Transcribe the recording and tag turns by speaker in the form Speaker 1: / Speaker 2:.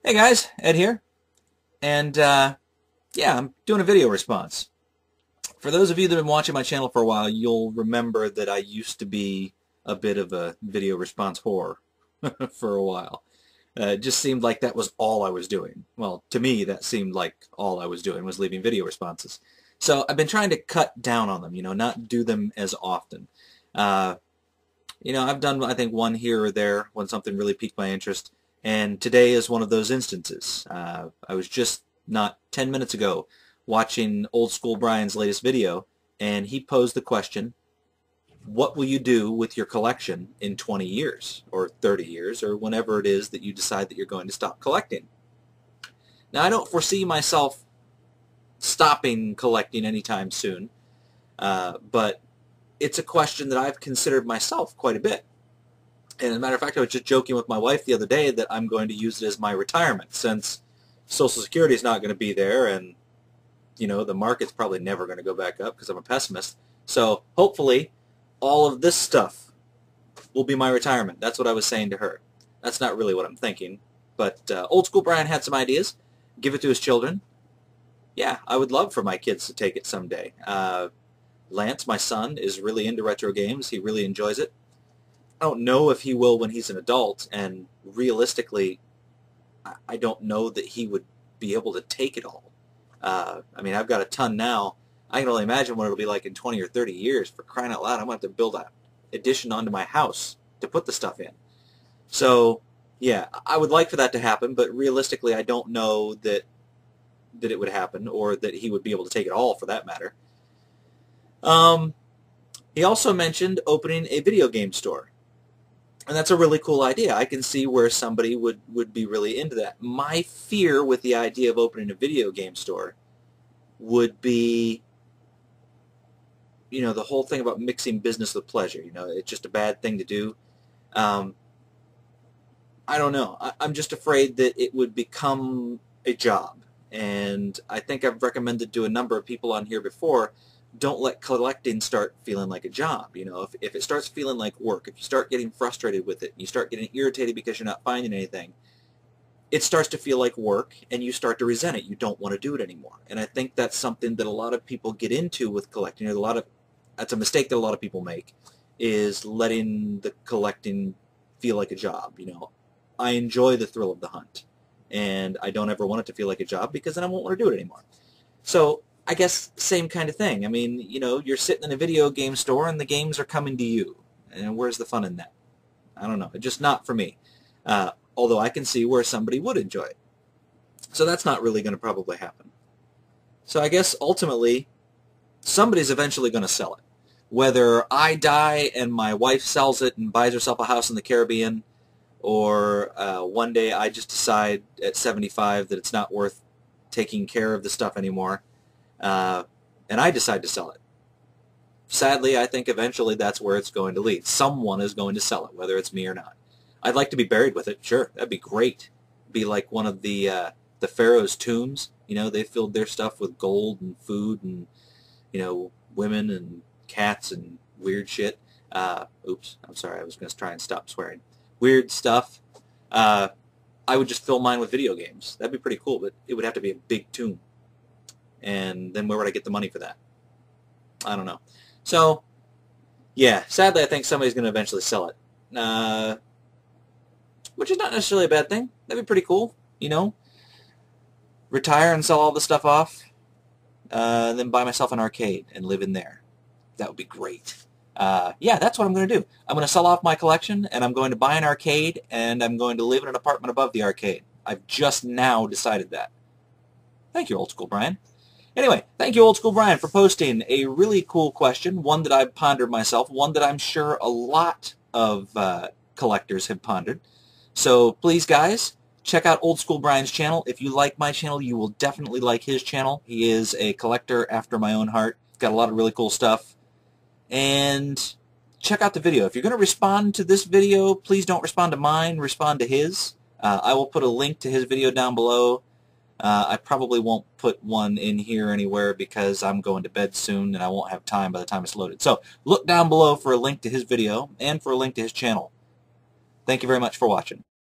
Speaker 1: Hey guys, Ed here, and yeah, I'm doing a video response. For those of you that have been watching my channel for a while, you'll remember that I used to be a bit of a video response whore for a while. It just seemed like that was all I was doing. Well, to me, that seemed like all I was doing was leaving video responses. So I've been trying to cut down on them, not do them as often. I've done, I think, one here or there when something really piqued my interest. And today is one of those instances. I was just not 10 minutes ago watching OldSkoolBrian's latest video, and he posed the question, what will you do with your collection in 20 years, or 30 years, or whenever it is that you decide that you're going to stop collecting? Now, I don't foresee myself stopping collecting anytime soon, but it's a question that I've considered myself quite a bit. And as a matter of fact, I was just joking with my wife the other day that I'm going to use it as my retirement, since Social Security is not going to be there, and the market's probably never going to go back up because I'm a pessimist. So hopefully all of this stuff will be my retirement. That's what I was saying to her. That's not really what I'm thinking. But OldSkoolBrian had some ideas. Give it to his children. Yeah, I would love for my kids to take it someday. Lance, my son, is really into retro games. He really enjoys it. I don't know if he will when he's an adult, and realistically, I don't know that he would be able to take it all. I mean, I've got a ton now. I can only imagine what it'll be like in 20 or 30 years. For crying out loud, I'm going to have to build an addition onto my house to put the stuff in. So, yeah, I would like for that to happen, but realistically, I don't know that it would happen, or that he would be able to take it all, for that matter. He also mentioned opening a video game store. And that's a really cool idea. I can see where somebody would be really into that. My fear with the idea of opening a video game store would be, the whole thing about mixing business with pleasure. It's just a bad thing to do. I don't know. I'm just afraid that it would become a job. And I think I've recommended to a number of people on here before, don't let collecting start feeling like a job. If it starts feeling like work, if you start getting frustrated with it, and you start getting irritated because you're not finding anything, it starts to feel like work, and you start to resent it. You don't want to do it anymore. And I think that's something that a lot of people get into with collecting. That's a mistake that a lot of people make, is letting the collecting feel like a job. I enjoy the thrill of the hunt, and I don't ever want it to feel like a job, because then I won't want to do it anymore. So I guess same kind of thing. I mean, you're sitting in a video game store and the games are coming to you. And where's the fun in that? I don't know. It's just not for me. Although I can see where somebody would enjoy it. So that's not really going to probably happen. So I guess ultimately somebody's eventually going to sell it. Whether I die and my wife sells it and buys herself a house in the Caribbean, or one day I just decide at 75 that it's not worth taking care of the stuff anymore, and I decide to sell it. Sadly, I think eventually that's where it's going to lead. Someone is going to sell it, whether it's me or not. I'd like to be buried with it. Sure, that'd be great. Be like one of the pharaoh's tombs. They filled their stuff with gold and food and women and cats and weird shit. Oops, I'm sorry. I was going to try and stop swearing. Weird stuff. I would just fill mine with video games. That'd be pretty cool, but it would have to be a big tomb. And then where would I get the money for that? I don't know. So, yeah, sadly I think somebody's going to eventually sell it. Which is not necessarily a bad thing. That'd be pretty cool, Retire and sell all the stuff off, then buy myself an arcade and live in there. That would be great. Yeah, that's what I'm going to do. I'm going to sell off my collection, and I'm going to buy an arcade, and I'm going to live in an apartment above the arcade. I've just now decided that. Thank you, OldSkoolBrian. Anyway, thank you, OldSkoolBrian, for posting a really cool question, one that I've pondered myself, one that I'm sure a lot of collectors have pondered. So please, guys, check out OldSkoolBrian's channel. If you like my channel, you will definitely like his channel. He is a collector after my own heart. Got a lot of really cool stuff. And check out the video. If you're going to respond to this video, please don't respond to mine, respond to his. I will put a link to his video down below. I probably won't put one in here anywhere because I'm going to bed soon and I won't have time by the time it's loaded. So look down below for a link to his video and for a link to his channel. Thank you very much for watching.